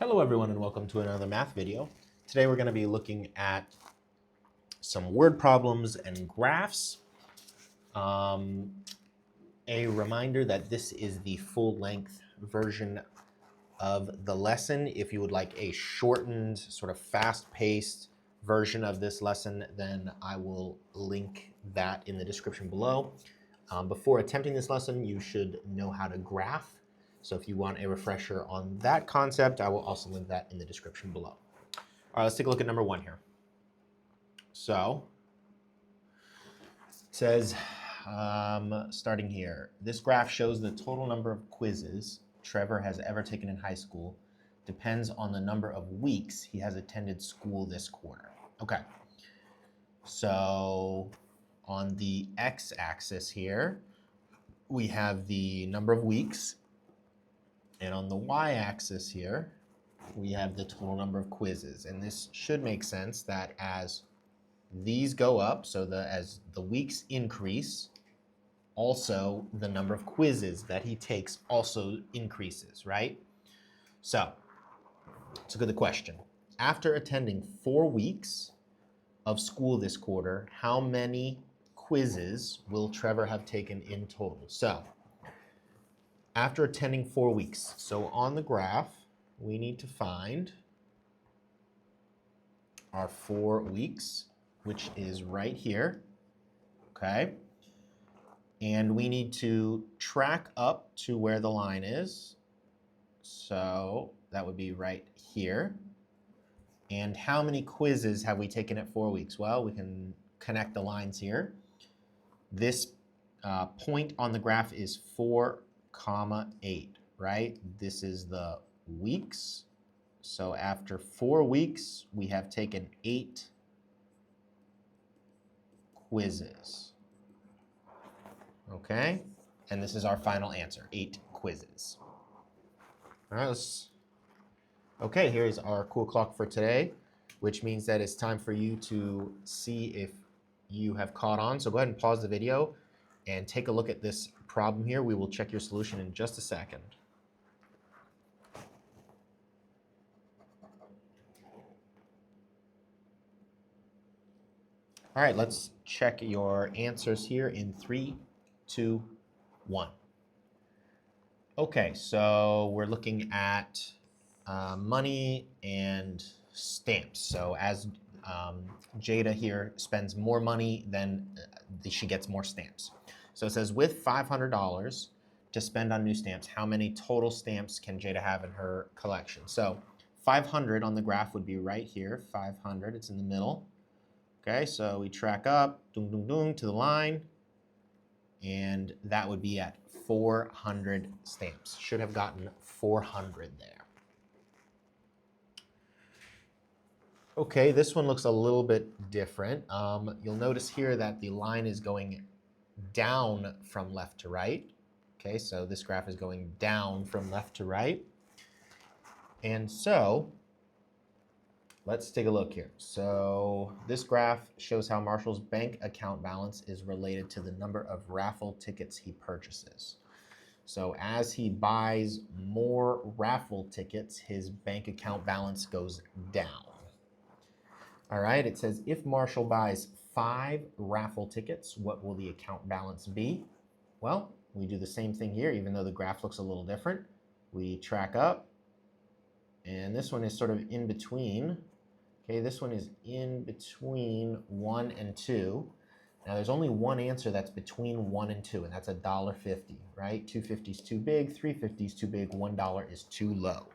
Hello everyone and welcome to another math video. Today we're going to be looking at some word problems and graphs. A reminder that this is the full-length version of the lesson. If you would like a shortened, sort of fast-paced version of this lesson, then I will link that in the description below. Before attempting this lesson, you should know how to graph. So if you want a refresher on that concept, I will also link that in the description below. All right, let's take a look at number one here. So it says, starting here, this graph shows the total number of quizzes Trevor has ever taken in high school depends on the number of weeks he has attended school this quarter. Okay, so on the x-axis here, we have the number of weeks. And on the y-axis here, we have the total number of quizzes. And this should make sense that as these go up, so as the weeks increase, also the number of quizzes that he takes also increases, right? So let's look at the question. After attending 4 weeks of school this quarter, how many quizzes will Trevor have taken in total? So after attending 4 weeks, so on the graph, we need to find our 4 weeks, which is right here, okay? And we need to track up to where the line is. So that would be right here. And how many quizzes have we taken at 4 weeks? Well, we can connect the lines here. This point on the graph is 4,8, right? This is the weeks. So after 4 weeks, we have taken 8 quizzes. Okay, and this is our final answer, 8 quizzes. All right, okay, here's our cool clock for today, which means that it's time for you to see if you have caught on. So go ahead and pause the video and take a look at this problem here. We will check your solution in just a second. All right, let's check your answers here in 3, 2, 1. Okay, so we're looking at money and stamps. So as Jada here spends more money, then she gets more stamps. So it says with $500 to spend on new stamps, how many total stamps can Jada have in her collection? So 500 on the graph would be right here, 500, it's in the middle. Okay, so we track up, dung, dung, dung, to the line, and that would be at 400 stamps. Should have gotten 400 there. Okay, this one looks a little bit different. You'll notice here that the line is going down from left to right. Okay, so this graph is going down from left to right. And so let's take a look here. So this graph shows how Marshall's bank account balance is related to the number of raffle tickets he purchases. So as he buys more raffle tickets, his bank account balance goes down. All right, it says if Marshall buys 5 raffle tickets, what will the account balance be? Well, we do the same thing here, even though the graph looks a little different. We track up, and this one is sort of in between. Okay, this one is in between 1 and 2. Now there's only one answer that's between 1 and 2, and that's $1.50, right? $2.50 is too big, $3.50 is too big, $1 is too low.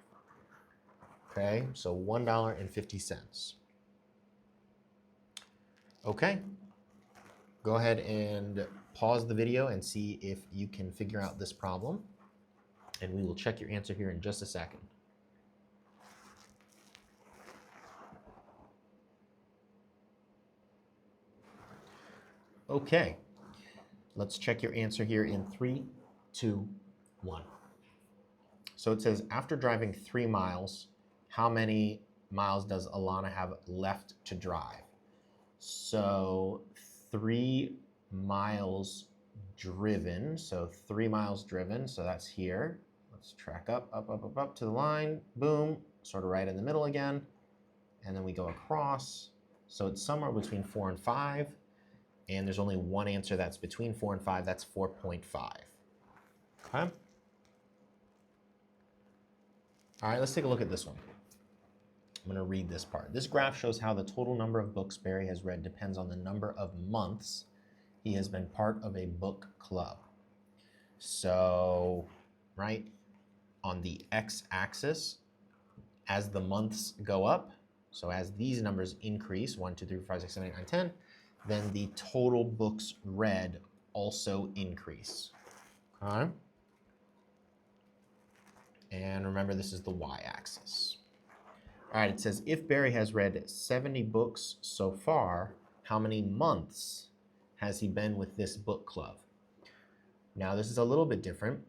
Okay, so $1.50. Okay, go ahead and pause the video and see if you can figure out this problem, and we will check your answer here in just a second. Okay, let's check your answer here in 3, 2, 1. So it says, after driving 3 miles, how many miles does Alana have left to drive? So 3 miles driven, so 3 miles driven, so that's here. let's track up to the line, boom, sort of right in the middle again, and then we go across. So it's somewhere between 4 and 5, and there's only one answer that's between 4 and 5, that's 4.5. Okay? All right, let's take a look at this one. I'm going to read this part. This graph shows how the total number of books Barry has read depends on the number of months he has been part of a book club. So, right, on the x-axis, as the months go up, so as these numbers increase, 1, 2, 3, 4, 5, 6, 7, 8, 9, 10, then the total books read also increase. Okay? And remember, this is the y-axis. All right, it says, if Barry has read 70 books so far, how many months has he been with this book club? Now, this is a little bit different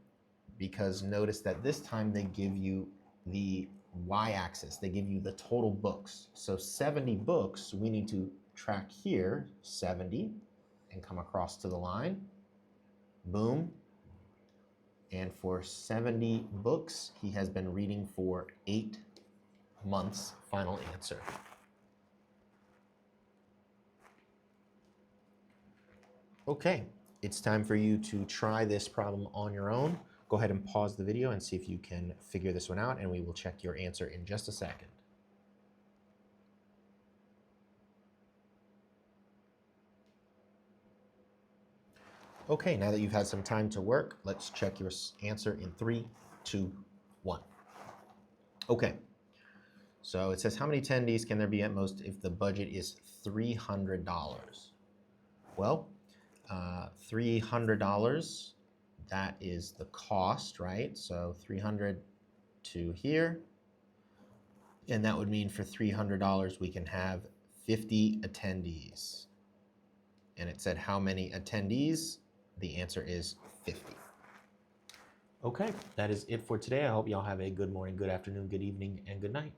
because notice that this time they give you the y-axis. They give you the total books. So 70 books, we need to track here, 70, and come across to the line. Boom. And for 70 books, he has been reading for 8 months. Final answer. Okay, it's time for you to try this problem on your own. Go ahead and pause the video and see if you can figure this one out, and we will check your answer in just a second. Okay, now that you've had some time to work, let's check your answer in 3, 2, 1. Okay, so it says how many attendees can there be at most if the budget is $300? Well, $300, that is the cost, right? So 300 to here, and that would mean for $300 we can have 50 attendees. And it said how many attendees? The answer is 50. Okay, that is it for today. I hope y'all have a good morning, good afternoon, good evening, and good night.